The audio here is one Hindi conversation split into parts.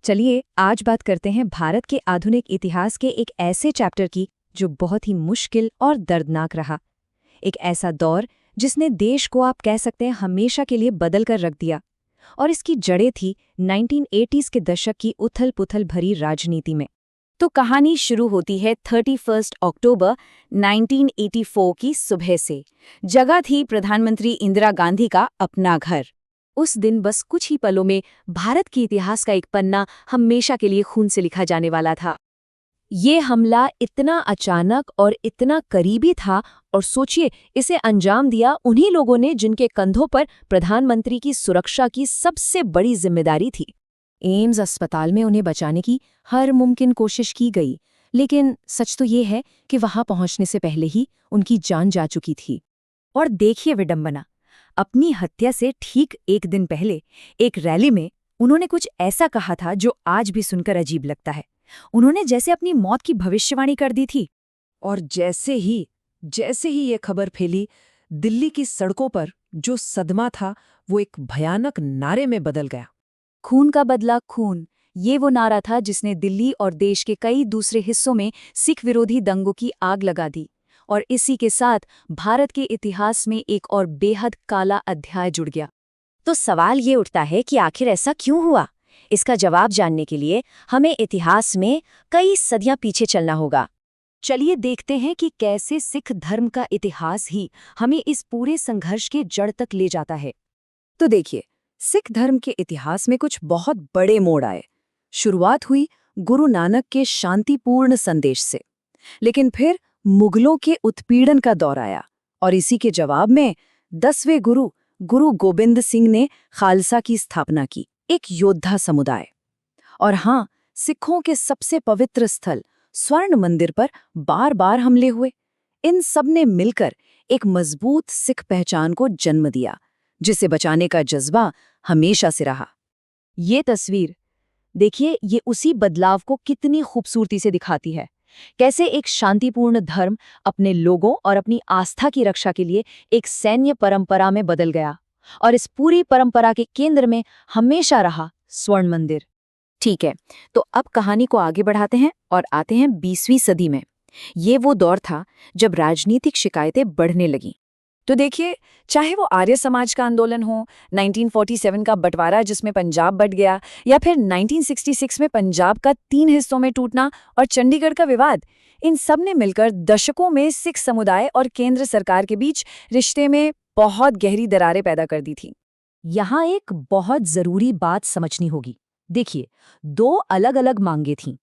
चलिए आज बात करते हैं भारत के आधुनिक इतिहास के एक ऐसे चैप्टर की जो बहुत ही मुश्किल और दर्दनाक रहा। एक ऐसा दौर जिसने देश को आप कह सकते हैं हमेशा के लिए बदल कर रख दिया। और इसकी जड़ें थी 1980s के दशक की उथल-पुथल भरी राजनीति में। तो कहानी शुरू होती है 31 अक्टूबर 1984 की सुबह से। जगह थी प्रधानमंत्री इंदिरा गांधी का अपना घर। उस दिन बस कुछ ही पलों में भारत के इतिहास का एक पन्ना हमेशा के लिए खून से लिखा जाने वाला था। ये हमला इतना अचानक और इतना करीबी था, और सोचिए इसे अंजाम दिया उन्हीं लोगों ने जिनके कंधों पर प्रधानमंत्री की सुरक्षा की सबसे बड़ी जिम्मेदारी थी। एम्स अस्पताल में उन्हें बचाने की हर मुमकिन कोशिश की गई, लेकिन सच तो ये है कि वहां पहुंचने से पहले ही उनकी जान जा चुकी थी। और देखिए विडंबना, अपनी हत्या से ठीक एक दिन पहले एक रैली में उन्होंने कुछ ऐसा कहा था जो आज भी सुनकर अजीब लगता है। उन्होंने जैसे अपनी मौत की भविष्यवाणी कर दी थी। और जैसे ही ये खबर फैली, दिल्ली की सड़कों पर जो सदमा था वो एक भयानक नारे में बदल गया। खून का बदला खून, ये वो नारा था जिसने दिल्ली और देश के कई दूसरे हिस्सों में सिख विरोधी दंगों की आग लगा दी। और इसी के साथ भारत के इतिहास में एक और बेहद काला अध्याय जुड़ गया। तो सवाल ये उठता है कि आखिर ऐसा क्यों हुआ? इसका जवाब जानने के लिए हमें इतिहास में कई सदियां पीछे चलना होगा। चलिए देखते हैं कि कैसे सिख धर्म का इतिहास ही हमें इस पूरे संघर्ष के जड़ तक ले जाता है। तो देखिए, सिख धर्म के इतिहास में कुछ बहुत बड़े मोड़ आए। शुरुआत हुई गुरु नानक के शांतिपूर्ण संदेश से, लेकिन फिर मुगलों के उत्पीड़न का दौर आया, और इसी के जवाब में 10वें गुरु गोबिंद सिंह ने खालसा की स्थापना की, एक योद्धा समुदाय। और हाँ, सिखों के सबसे पवित्र स्थल स्वर्ण मंदिर पर बार बार हमले हुए। इन सब ने मिलकर एक मजबूत सिख पहचान को जन्म दिया, जिसे बचाने का जज्बा हमेशा से रहा। ये तस्वीर देखिए, ये उसी बदलाव को कितनी खूबसूरती से दिखाती है। कैसे एक शांतिपूर्ण धर्म अपने लोगों और अपनी आस्था की रक्षा के लिए एक सैन्य परंपरा में बदल गया, और इस पूरी परंपरा के केंद्र में हमेशा रहा स्वर्ण मंदिर। ठीक है, तो अब कहानी को आगे बढ़ाते हैं और आते हैं 20वीं सदी में। ये वो दौर था जब राजनीतिक शिकायतें बढ़ने लगीं। तो देखिए, चाहे वो आर्य समाज का आंदोलन हो, 1947 का बंटवारा जिसमें पंजाब बंट गया, या फिर 1966 में पंजाब का 3 हिस्सों में टूटना और चंडीगढ़ का विवाद, इन सब ने मिलकर दशकों में सिख समुदाय और केंद्र सरकार के बीच रिश्ते में बहुत गहरी दरारें पैदा कर दी थी। यहाँ एक बहुत जरूरी बात समझनी होगी। देखिए, 2 अलग-अलग मांगें थीं।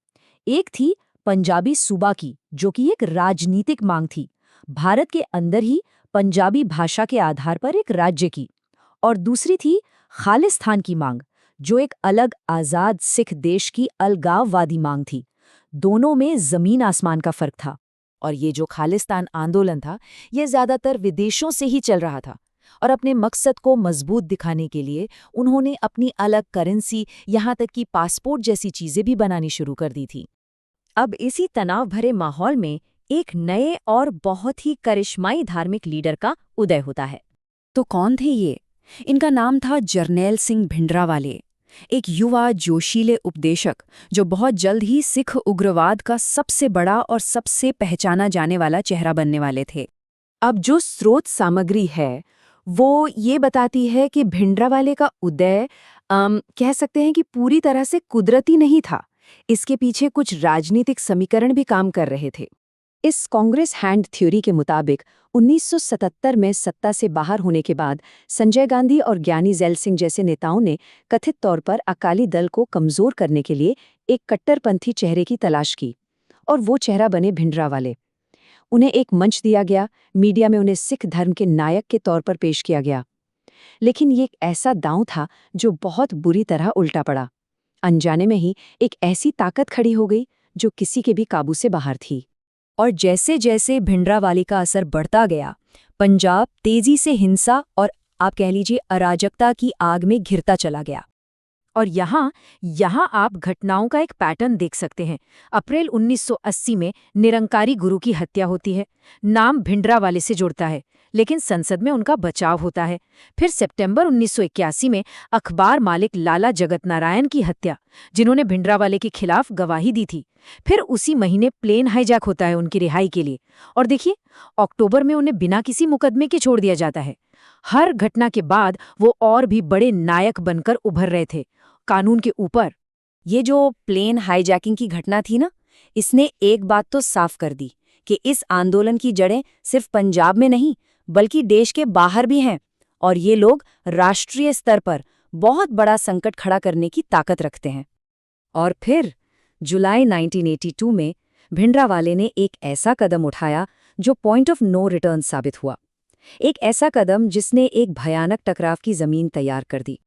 एक थी पंजाबी सूबा की, जो कि एक राजनीतिक मांग थी, भारत के अंदर ही पंजाबी भाषा के आधार पर एक राज्य की। और दूसरी थी खालिस्तान की मांग, जो एक अलग आज़ाद सिख देश की अलगाववादी मांग थी। दोनों में जमीन आसमान का फर्क था। और ये जो खालिस्तान आंदोलन था, ये ज्यादातर विदेशों से ही चल रहा था, और अपने मकसद को मजबूत दिखाने के लिए उन्होंने अपनी अलग करेंसी, यहाँ तक कि पासपोर्ट जैसी चीजें भी बनानी शुरू कर दी थी। अब इसी तनाव भरे माहौल में एक नए और बहुत ही करिश्माई धार्मिक लीडर का उदय होता है। तो कौन थे ये? इनका नाम था जरनैल सिंह भिंडरावाले, एक युवा जोशीले उपदेशक जो बहुत जल्द ही सिख उग्रवाद का सबसे बड़ा और सबसे पहचाना जाने वाला चेहरा बनने वाले थे। अब जो स्रोत सामग्री है वो ये बताती है कि भिंडरावाले का उदय कह सकते हैं कि पूरी तरह से कुदरती नहीं था। इसके पीछे कुछ राजनीतिक समीकरण भी काम कर रहे थे। इस कांग्रेस हैंड थ्योरी के मुताबिक 1977 में सत्ता से बाहर होने के बाद संजय गांधी और ज्ञानी ज़ैल सिंह जैसे नेताओं ने कथित तौर पर अकाली दल को कमजोर करने के लिए एक कट्टरपंथी चेहरे की तलाश की, और वो चेहरा बने भिंडरावाले। उन्हें एक मंच दिया गया, मीडिया में उन्हें सिख धर्म के नायक के तौर पर पेश किया गया। लेकिन ये एक ऐसा दांव था जो बहुत बुरी तरह उल्टा पड़ा। अनजाने में ही एक ऐसी ताकत खड़ी हो गई जो किसी के भी काबू से बाहर थी। और जैसे जैसे भिंडरावाले का असर बढ़ता गया, पंजाब तेजी से हिंसा और आप कह लीजिए अराजकता की आग में घिरता चला गया। और यहाँ आप घटनाओं का एक पैटर्न देख सकते हैं। अप्रैल 1980 में निरंकारी गुरु की हत्या होती है। नाम भिंडरावाले से जुड़ता है, लेकिन संसद में उनका बचाव होता है। फिर सितंबर 1981 में अखबार मालिक लाला जगत नारायण की हत्या, जिन्होंने भिंडरावाले के खिलाफ गवाही दी थी। फिर उसी महीने प्लेन हाईजैक होता है उनकी रिहाई के लिए। और देखिए, अक्टूबर में उन्हें बिना किसी मुकदमे के छोड़ दिया जाता है। हर घटना के बाद वो और भी बड़े नायक बनकर उभर रहे थे, कानून के ऊपर। ये जो प्लेन हाईजैकिंग की घटना थी ना, इसने एक बात तो साफ कर दी कि इस आंदोलन की जड़ें सिर्फ पंजाब में नहीं बल्कि देश के बाहर भी हैं, और ये लोग राष्ट्रीय स्तर पर बहुत बड़ा संकट खड़ा करने की ताकत रखते हैं। और फिर जुलाई 1982 में भिंडरावाले ने एक ऐसा कदम उठाया जो पॉइंट ऑफ नो रिटर्न साबित हुआ। एक ऐसा कदम जिसने एक भयानक टकराव की जमीन तैयार कर दी।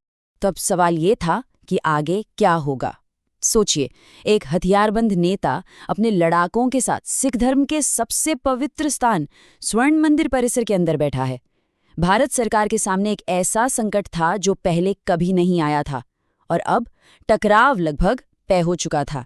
तब सवाल ये था कि आगे क्या होगा। सोचिए, एक हथियारबंद नेता अपने लड़ाकों के साथ सिख धर्म के सबसे पवित्र स्थान स्वर्ण मंदिर परिसर के अंदर बैठा है। भारत सरकार के सामने एक ऐसा संकट था जो पहले कभी नहीं आया था, और अब टकराव लगभग तय हो चुका था।